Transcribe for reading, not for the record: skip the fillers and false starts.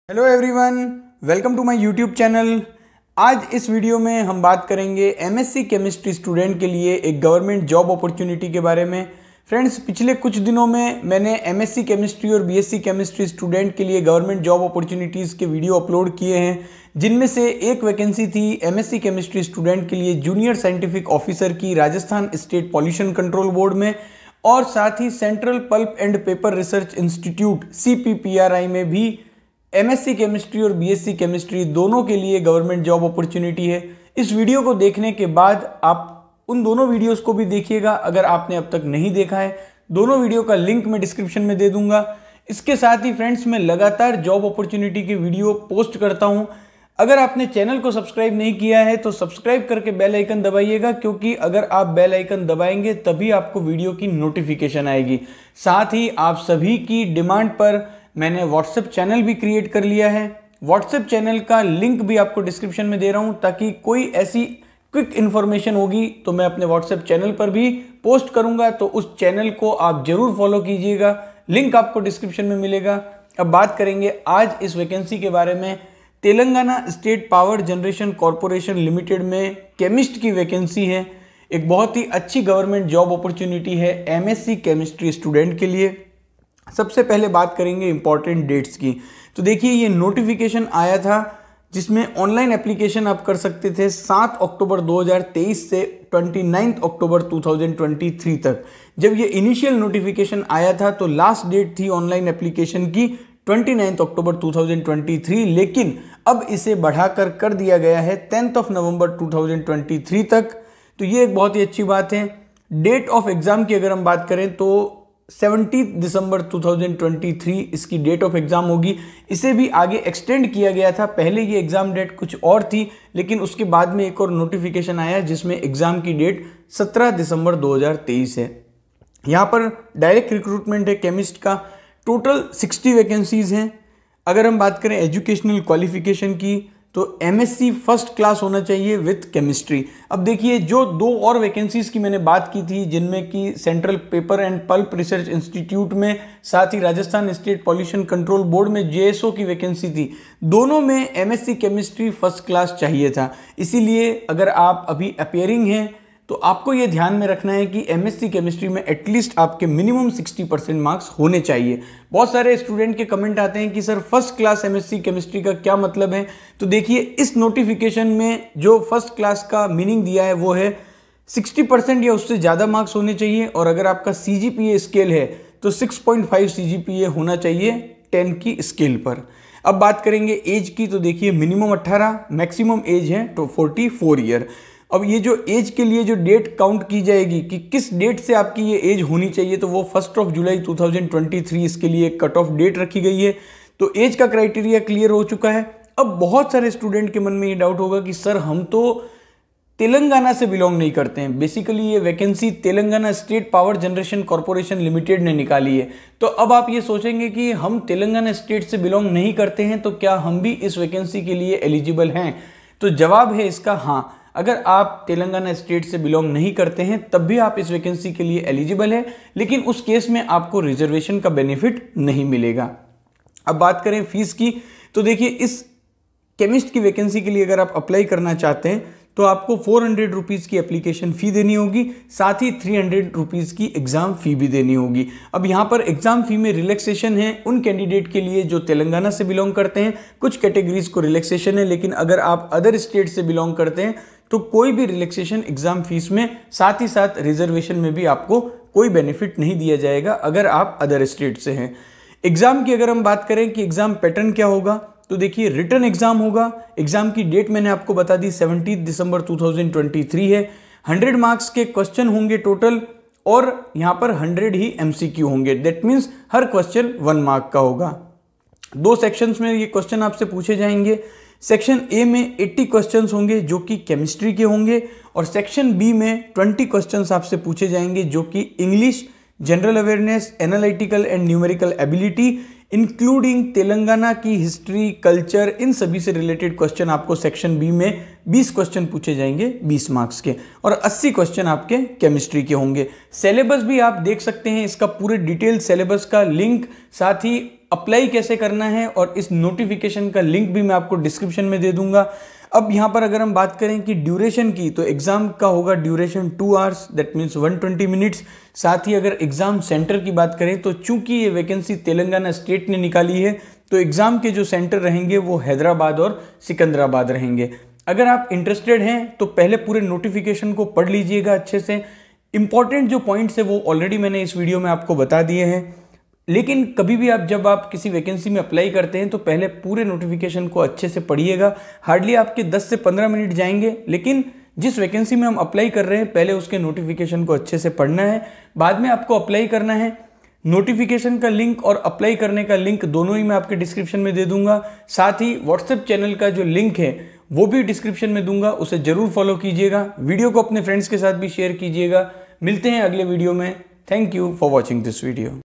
Hello everyone, welcome to my YouTube channel. आज इस video में हम बात करेंगे एमएससी केमिस्ट्री स्टूडेंट के लिए एक गवर्नमेंट जॉब अपॉर्चुनिटी के बारे में। फ्रेंड्स, पिछले कुछ दिनों में मैंने एमएससी केमिस्ट्री और बीएससी केमिस्ट्री स्टूडेंट के लिए गवर्नमेंट जॉब अपॉर्चुनिटीज़ के वीडियो अपलोड किए हैं, जिनमें से एक वैकेंसी थी एमएससी केमिस्ट्री स्टूडेंट के लिए जूनियर साइंटिफिक ऑफिसर की Rajasthan state pollution control board में, और साथ ही central pulp and paper research institute CPPRI में भी एमएससी केमिस्ट्री और बीएससी केमिस्ट्री दोनों के लिए गवर्नमेंट जॉब अपॉर्चुनिटी है। इस वीडियो को देखने के बाद आप उन दोनों वीडियोस को भी देखिएगा अगर आपने अब तक नहीं देखा है। दोनों वीडियो का लिंक मैं डिस्क्रिप्शन में दे दूंगा। इसके साथ ही फ्रेंड्स, मैं लगातार जॉब अपॉर्चुनिटी के वीडियो पोस्ट करता हूं। अगर आपने चैनल को सब्सक्राइब नहीं किया है तो सब्सक्राइब करके बेल आइकन दबाइएगा, क्योंकि अगर आप बेल आइकन दबाएंगे तभी आपको वीडियो की नोटिफिकेशन आएगी। साथ ही आप सभी की डिमांड पर मैंने व्हाट्सएप चैनल भी क्रिएट कर लिया है। व्हाट्सएप चैनल का लिंक भी आपको डिस्क्रिप्शन में दे रहा हूं, ताकि कोई ऐसी क्विक इन्फॉर्मेशन होगी तो मैं अपने व्हाट्सएप चैनल पर भी पोस्ट करूंगा, तो उस चैनल को आप जरूर फॉलो कीजिएगा। लिंक आपको डिस्क्रिप्शन में मिलेगा। अब बात करेंगे आज इस वैकेंसी के बारे में। Telangana state power generation corporation limited में केमिस्ट की वैकेंसी है। एक बहुत ही अच्छी गवर्नमेंट जॉब अपॉर्चुनिटी है एमएससी केमिस्ट्री स्टूडेंट के लिए। सबसे पहले बात करेंगे इंपॉर्टेंट डेट्स की। तो देखिए, ये नोटिफिकेशन आया था जिसमें ऑनलाइन एप्लीकेशन आप कर सकते थे 7 अक्टूबर 2023 से 29 अक्टूबर 2023 तक। जब ये इनिशियल नोटिफिकेशन आया था तो लास्ट डेट थी ऑनलाइन एप्लीकेशन की 29 अक्टूबर 2023, लेकिन अब इसे बढ़ाकर कर दिया गया है 10 नवंबर 2023 तक। तो ये एक बहुत ही अच्छी बात है। डेट ऑफ एग्जाम की अगर हम बात करें तो 17 दिसंबर 2023 इसकी डेट ऑफ एग्जाम होगी। इसे भी आगे एक्सटेंड किया गया था। पहले ये एग्जाम डेट कुछ और थी, लेकिन उसके बाद में एक और नोटिफिकेशन आया जिसमें एग्जाम की डेट 17 दिसंबर 2023 है। यहाँ पर डायरेक्ट रिक्रूटमेंट है केमिस्ट का। टोटल 60 वैकेंसीज हैं। अगर हम बात करें एजुकेशनल क्वालिफिकेशन की तो एमएससी फर्स्ट क्लास होना चाहिए विथ केमिस्ट्री। अब देखिए, जो दो और वैकेंसीज की मैंने बात की थी, जिनमें कि central paper and pulp research institute में, साथ ही Rajasthan state pollution control board में जेएसओ की वैकेंसी थी, दोनों में एमएससी केमिस्ट्री फर्स्ट क्लास चाहिए था। इसीलिए अगर आप अभी अपियरिंग हैं तो आपको ये ध्यान में रखना है कि एमएससी केमिस्ट्री में एटलीस्ट आपके मिनिमम 60% मार्क्स होने चाहिए। बहुत सारे स्टूडेंट के कमेंट आते हैं कि sir first class MSc chemistry का क्या मतलब है। तो देखिए, इस नोटिफिकेशन में जो फर्स्ट क्लास का मीनिंग दिया है वो है 60% या उससे ज़्यादा मार्क्स होने चाहिए, और अगर आपका CGPA स्केल है तो 6.5 CGPA होना चाहिए 10 की स्केल पर। अब बात करेंगे एज की। तो देखिए, मिनिमम 18, मैक्सिमम एज है तो 44 ईयर। अब ये जो एज के लिए जो डेट काउंट की जाएगी कि किस डेट से आपकी ये एज होनी चाहिए, तो वो 1 जुलाई 2023 इसके लिए कट ऑफ डेट रखी गई है। तो एज का क्राइटेरिया क्लियर हो चुका है। अब बहुत सारे स्टूडेंट के मन में ये डाउट होगा कि सर हम तो तेलंगाना से बिलोंग नहीं करते हैं। बेसिकली ये vacancy Telangana state power generation corporation limited ने निकाली है। तो अब आप ये सोचेंगे कि हम तेलंगाना स्टेट से बिलोंग नहीं करते हैं तो क्या हम भी इस वैकेंसी के लिए एलिजिबल हैं? तो जवाब है इसका हाँ। अगर आप तेलंगाना स्टेट से बिलोंग नहीं करते हैं तब भी आप इस वैकेंसी के लिए एलिजिबल है, लेकिन उस केस में आपको रिजर्वेशन का बेनिफिट नहीं मिलेगा। अब बात करें फीस की। तो देखिए, इस केमिस्ट की वैकेंसी के लिए अगर आप अप्लाई करना चाहते हैं तो आपको 400 रुपीज़ की एप्लीकेशन फ़ी देनी होगी, साथ ही 300 रुपीज़ की एग्ज़ाम फ़ी भी देनी होगी। अब यहाँ पर एग्ज़ाम फ़ी में रिलैक्सेशन है उन कैंडिडेट के लिए जो तेलंगाना से बिलोंग करते हैं। कुछ कैटेगरीज को रिलैक्सेशन है, लेकिन अगर आप अदर स्टेट से बिलोंग करते हैं तो कोई भी रिलैक्सेशन एग्जाम फीस में, साथ ही साथ रिजर्वेशन में भी आपको कोई बेनिफिट नहीं दिया जाएगा अगर आप अदर स्टेट से हैं। एग्जाम की अगर हम बात करें कि एग्जाम पैटर्न क्या होगा, तो देखिए, रिटन एग्जाम होगा। एग्जाम की डेट मैंने आपको बता दी 17 दिसंबर 2023 है। 100 मार्क्स के क्वेश्चन होंगे टोटल, और यहाँ पर 100 ही MCQ होंगे। That means her question 1 mark का होगा। 2 सेक्शंस में ये क्वेश्चन आपसे पूछे जाएंगे। सेक्शन ए में 80 क्वेश्चंस होंगे जो कि केमिस्ट्री के होंगे, और सेक्शन बी में 20 क्वेश्चंस आपसे पूछे जाएंगे जो कि English, general awareness, analytical and numerical ability, including Telangana की हिस्ट्री, कल्चर, इन सभी से रिलेटेड क्वेश्चन आपको सेक्शन बी में 20 क्वेश्चन पूछे जाएंगे 20 मार्क्स के, और 80 क्वेश्चन आपके केमिस्ट्री के होंगे। सिलेबस भी आप देख सकते हैं, इसका पूरे डिटेल सिलेबस का लिंक, साथ ही अप्लाई कैसे करना है और इस नोटिफिकेशन का लिंक भी मैं आपको डिस्क्रिप्शन में दे दूंगा। अब यहाँ पर अगर हम बात करें कि ड्यूरेशन की, तो एग्जाम का होगा duration 2 hours, that means 120 minutes. साथ ही अगर एग्जाम सेंटर की बात करें तो चूंकि ये वैकेंसी तेलंगाना स्टेट ने निकाली है, तो एग्जाम के जो सेंटर रहेंगे वो हैदराबाद और सिकंदराबाद रहेंगे। अगर आप इंटरेस्टेड हैं तो पहले पूरे नोटिफिकेशन को पढ़ लीजिएगा अच्छे से। इंपॉर्टेंट जो पॉइंट्स है वो ऑलरेडी मैंने इस वीडियो में आपको बता दिए हैं, लेकिन कभी भी जब आप किसी वैकेंसी में अप्लाई करते हैं तो पहले पूरे नोटिफिकेशन को अच्छे से पढ़िएगा। हार्डली आपके 10 से 15 मिनट जाएंगे, लेकिन जिस वैकेंसी में हम अप्लाई कर रहे हैं पहले उसके नोटिफिकेशन को अच्छे से पढ़ना है, बाद में आपको अप्लाई करना है। नोटिफिकेशन का लिंक और अप्लाई करने का लिंक दोनों ही मैं आपके डिस्क्रिप्शन में दे दूंगा। साथ ही व्हाट्सएप चैनल का जो लिंक है वो भी डिस्क्रिप्शन में दूंगा, उसे जरूर फॉलो कीजिएगा। वीडियो को अपने फ्रेंड्स के साथ भी शेयर कीजिएगा। मिलते हैं अगले वीडियो में। Thank you for watching this video.